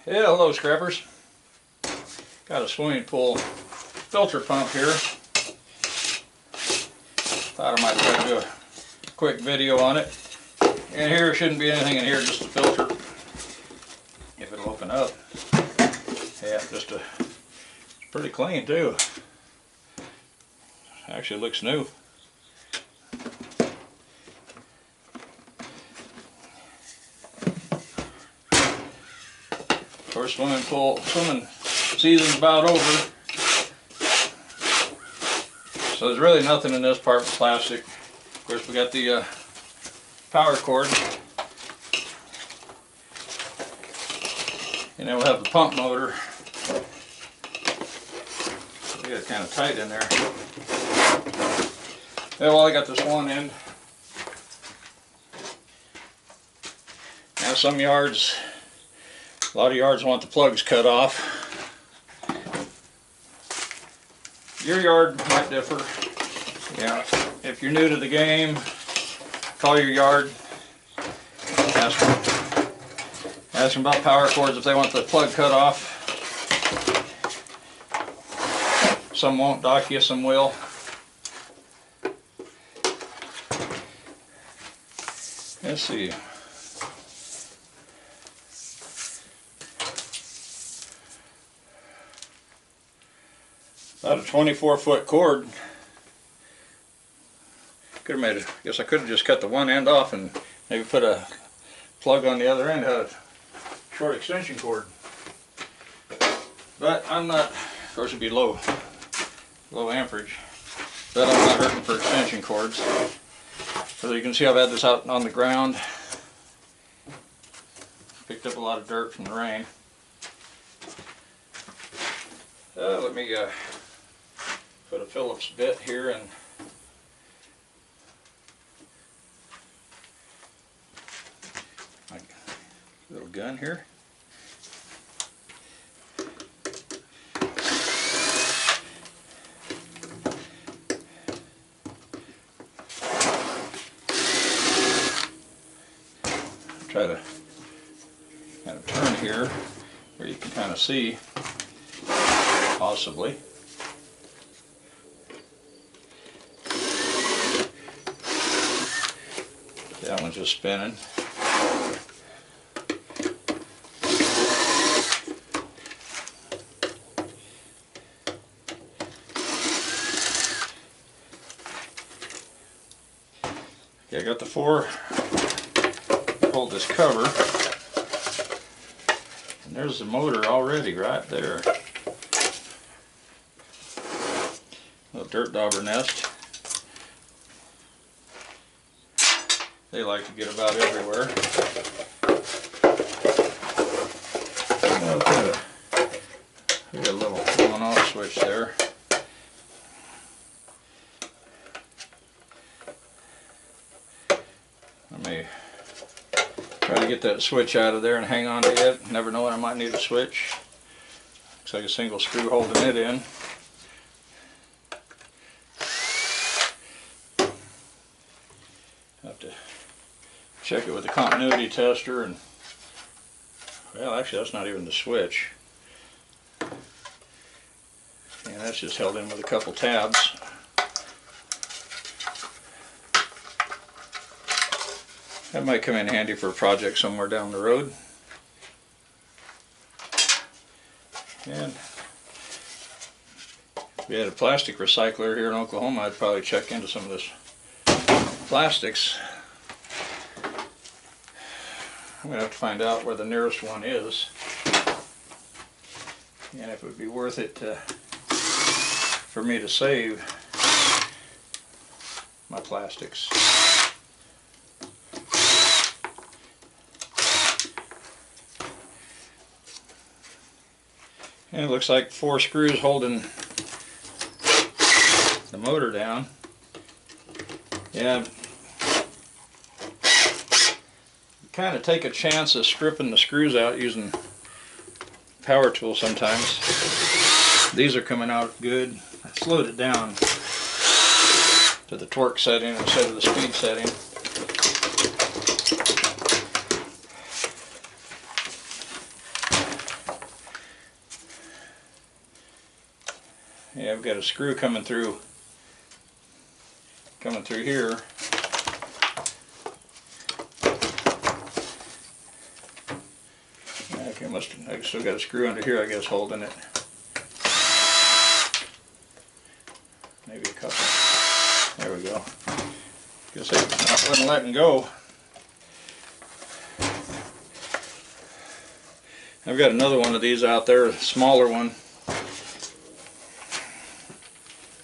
Yeah, hello scrappers. Got a swimming pool filter pump here. Thought I might try to do a quick video on it. And here shouldn't be anything in here, just a filter. If it'll open up. Yeah, it's pretty clean too. Actually looks new. Of course, swimming season's about over. So there's really nothing in this part but plastic. Of course, we got the power cord. And then we'll have the pump motor. We got it kind of tight in there. Yeah, well, I got this one end. Now some yards, a lot of yards want the plugs cut off. Your yard might differ. Yeah, if you're new to the game, call your yard. Ask them about power cords if they want the plug cut off. Some won't dock you, some will. Let's see. About a 24-foot cord. Could have made it. Guess I could have just cut the one end off and maybe put a plug on the other end. Had a short extension cord. But I'm not. Of course, it'd be low amperage. But I'm not hurting for extension cords. So you can see I've had this out on the ground. Picked up a lot of dirt from the rain. Let me put a Phillips bit here and my little gun here. Try to kind of turn here where you can kind of see, possibly. That one's just spinning. Okay, I got the four. Hold this cover, and there's the motor already right there. Little dirt dauber nest. They like to get about everywhere. We got a little on-off switch there. Let me try to get that switch out of there and hang on to it. Never know when I might need a switch. Looks like a single screw holding it in. Have to check it with the continuity tester, and well, actually that's not even the switch. And that's just held in with a couple tabs. That might come in handy for a project somewhere down the road. And if we had a plastic recycler here in Oklahoma, I'd probably check into some of this plastics. I'm going to have to find out where the nearest one is and if it would be worth it for me to save my plastics. And it looks like 4 screws holding the motor down. Yeah, kind of take a chance of stripping the screws out using power tool sometimes. These are coming out good. I slowed it down to the torque setting instead of the speed setting. Yeah, I've got a screw coming through here. Okay, I still got a screw under here, I guess, holding it. Maybe a couple. There we go. Guess I wasn't letting go. I've got another one of these out there, a smaller one.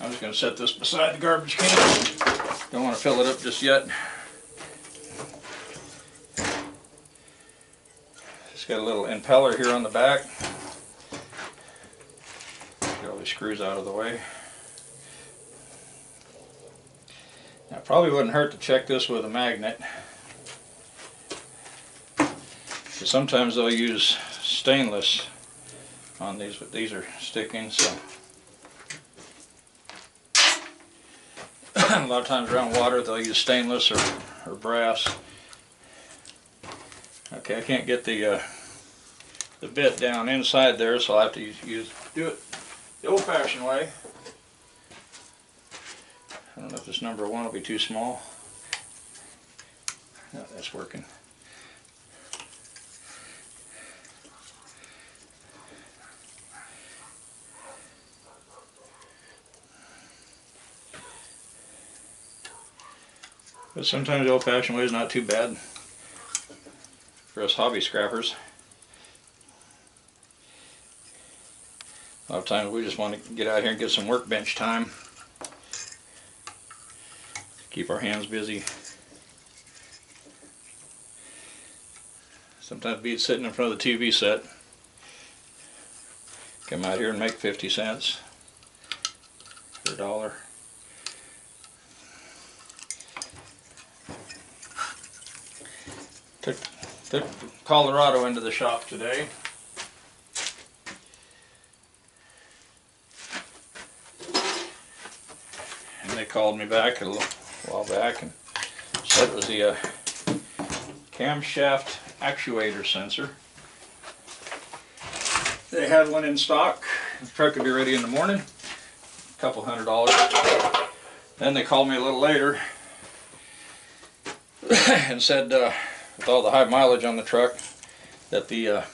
I'm just going to set this beside the garbage can. Don't want to fill it up just yet. It's got a little impeller here on the back. Get all these screws out of the way. Now, it probably wouldn't hurt to check this with a magnet. Because sometimes they'll use stainless on these, but these are sticking, so. A lot of times around water they'll use stainless or brass. Okay, I can't get the bit down inside there, so I'll have to do it the old-fashioned way. I don't know if this number 1 will be too small. No, that's working. But sometimes the old-fashioned way is not too bad for us hobby scrappers. A lot of times we just want to get out here and get some workbench time. Keep our hands busy. Sometimes beat sitting in front of the TV set. Come out here and make 50 cents or $1. Took Colorado into the shop today. And they called me back a little while back and said it was the camshaft actuator sensor. They had one in stock. The truck would be ready in the morning. A couple $100. Then they called me a little later and said with all the high mileage on the truck that the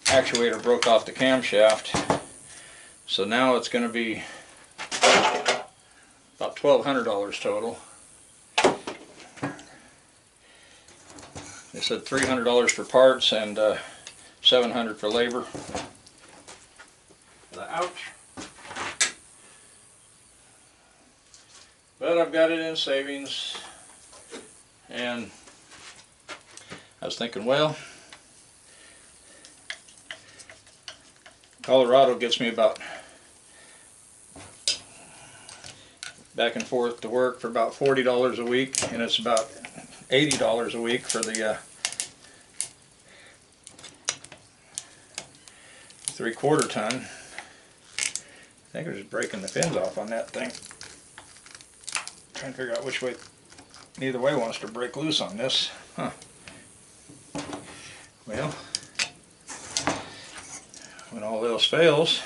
actuator broke off the camshaft. So now it's going to be about $1,200 total. They said $300 for parts and $700 for labor. Ouch. But I've got it in savings, and I was thinking, well, Colorado gets me about back and forth to work for about $40 a week, and it's about $80 a week for the 3/4 ton. I think I'm just breaking the pins off on that thing. Trying to figure out which way, neither way wants to break loose on this. Huh. Well, when all else fails,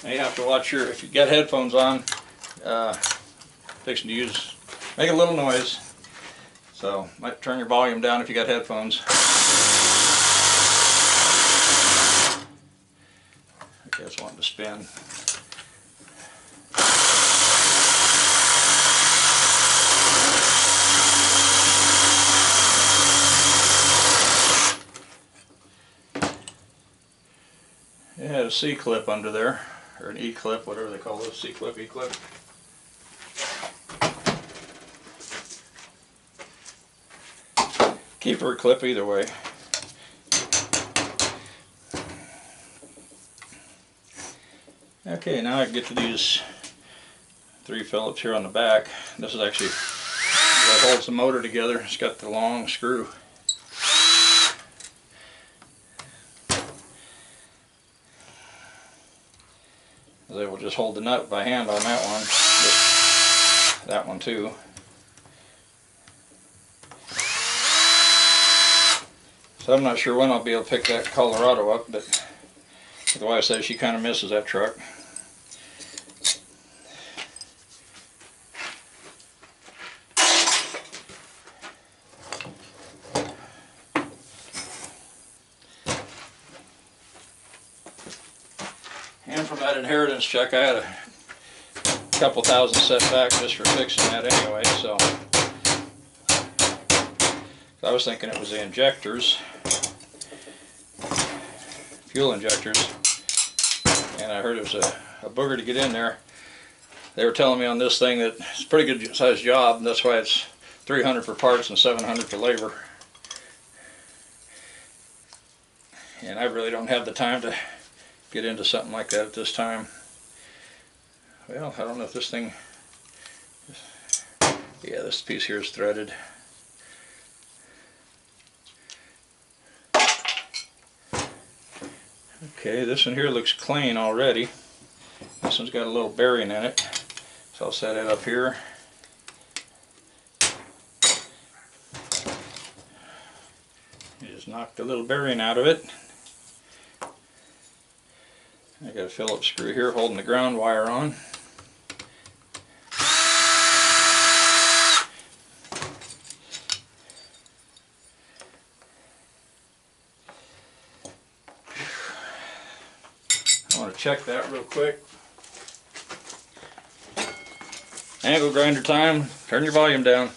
you have to watch your, if you got headphones on, fixing to make a little noise. So, might turn your volume down if you got headphones. I guess wanting to spin. It had a C-clip under there, or an E-clip, whatever they call those, C-clip, E-clip. Keeper clip either way. Okay, now I get to these 3 Phillips here on the back. This is actually what holds the motor together. It's got the long screw. They will just hold the nut by hand on that one. But that one too. So I'm not sure when I'll be able to pick that Colorado up, but the wife says she kind of misses that truck. And from that inheritance check, I had a couple thousand set back just for fixing that anyway, so I was thinking it was the injectors, fuel injectors, and I heard it was a booger to get in there. They were telling me on this thing that it's a pretty good sized job, and that's why it's $300 for parts and $700 for labor. And I really don't have the time to get into something like that at this time. Well, I don't know if this thing, yeah, this piece here is threaded. Okay, this one here looks clean already. This one's got a little bearing in it, so I'll set it up here. You just knock the little bearing out of it. I got a Phillips screw here holding the ground wire on. I want to check that real quick. Angle grinder time. Turn your volume down.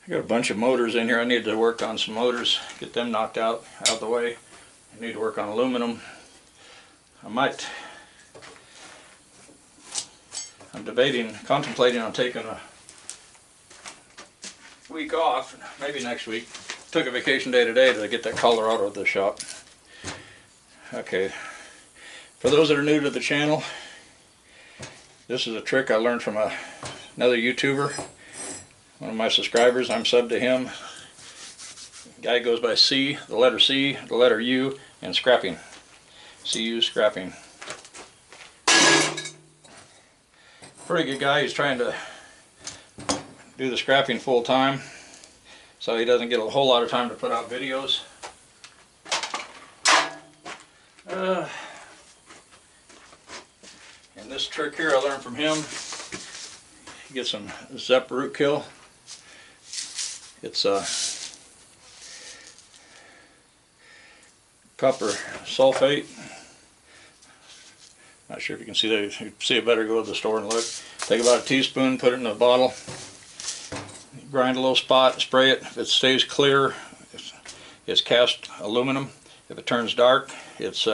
I got a bunch of motors in here. I need to work on some motors, get them knocked out of the way. I need to work on aluminum. I'm contemplating on taking a week off, maybe next week. Took a vacation day today to get that Colorado at the shop. Okay, for those that are new to the channel, this is a trick I learned from another YouTuber, one of my subscribers. I'm sub to him. The guy goes by C, the letter C, the letter U, and scrapping. CU scrapping. Pretty good guy. He's trying to do the scrapping full time, so he doesn't get a whole lot of time to put out videos. And this trick here I learned from him. You get some Zep root kill. It's copper sulfate. Not sure if you can see that. If you see it better, go to the store and look. Take about a teaspoon, put it in a bottle, grind a little spot, spray it. If it stays clear, it's cast aluminum. If it turns dark, it's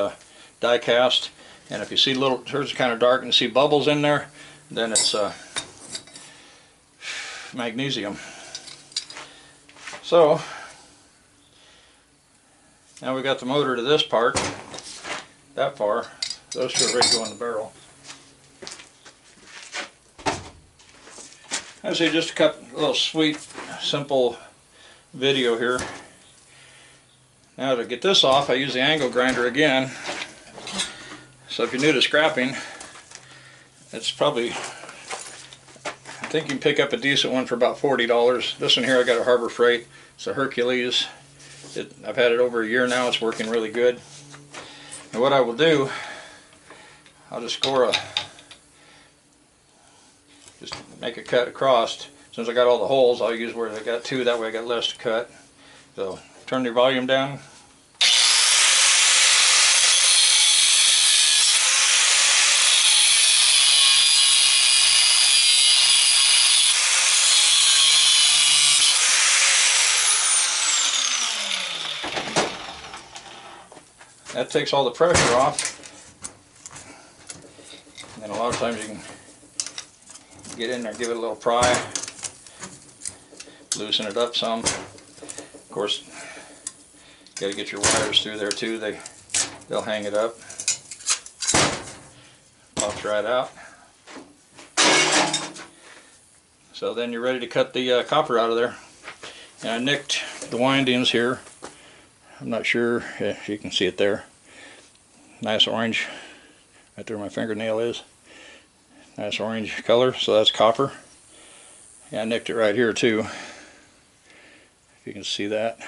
die cast. And if you see little, it turns kind of dark and you see bubbles in there, then it's magnesium. So now we got the motor to this part, that far. Those two are ready to go in the barrel. I say just a little sweet, simple video here. Now to get this off, I use the angle grinder again. So if you're new to scrapping, it's probably, I think you can pick up a decent one for about $40. This one here I got a Harbor Freight. It's a Hercules. I've had it over a year now. It's working really good. And what I will do, I'll just just make a cut across. Since I got all the holes, I'll use where I got two. That way I got less to cut. So turn your volume down. That takes all the pressure off. And a lot of times you can get in there, give it a little pry, loosen it up some. Of course, you got to get your wires through there too. They'll hang it up. Pops right out. So then you're ready to cut the copper out of there. And I nicked the windings here. I'm not sure if you can see it there. Nice orange Right there where my fingernail is. Nice orange color, so that's copper. Yeah, I nicked it right here too, if you can see that.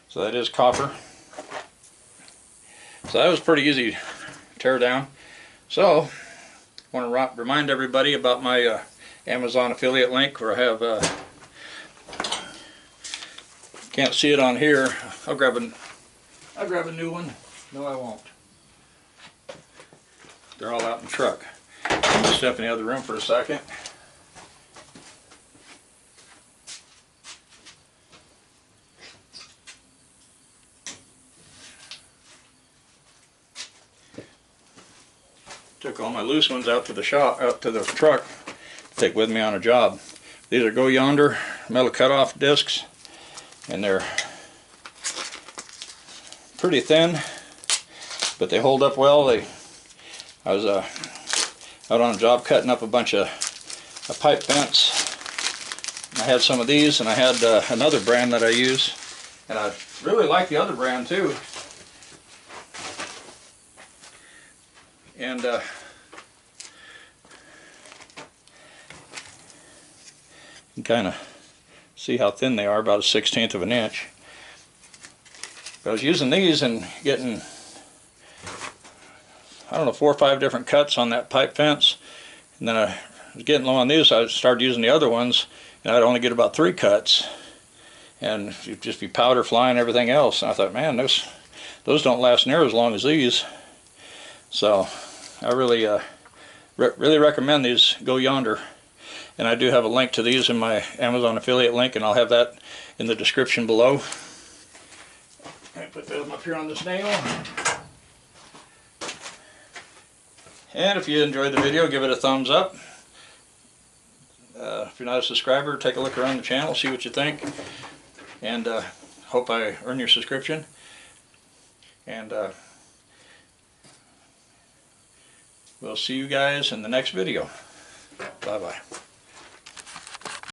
So that is copper. So that was pretty easy to tear down. So I want to remind everybody about my Amazon affiliate link, where I have can't see it on here. I'll grab a new one. No, I won't. They're all out in the truck. I'm gonna step in the other room for a second. Took all my loose ones out to the shop, out to the truck, to take with me on a job. These are Go Yonder metal cutoff discs, and they're pretty thin, but they hold up well. I was out on a job cutting up a bunch of a pipe fence. I had some of these, and I had another brand that I use, and I really like the other brand too. And you can kind of see how thin they are, about a 1/16 of an inch. But I was using these and getting, I don't know, 4 or 5 different cuts on that pipe fence, and then I was getting low on these, so I started using the other ones, and I'd only get about 3 cuts, and it'd just be powder flying and everything else. And I thought, man, those don't last near as long as these. So I really really recommend these Go Yonder, and I do have a link to these in my Amazon affiliate link, and I'll have that in the description below. I put them up here on this nail. And if you enjoyed the video, give it a thumbs up. If you're not a subscriber, take a look around the channel, see what you think, and hope I earn your subscription. And we'll see you guys in the next video. Bye-bye.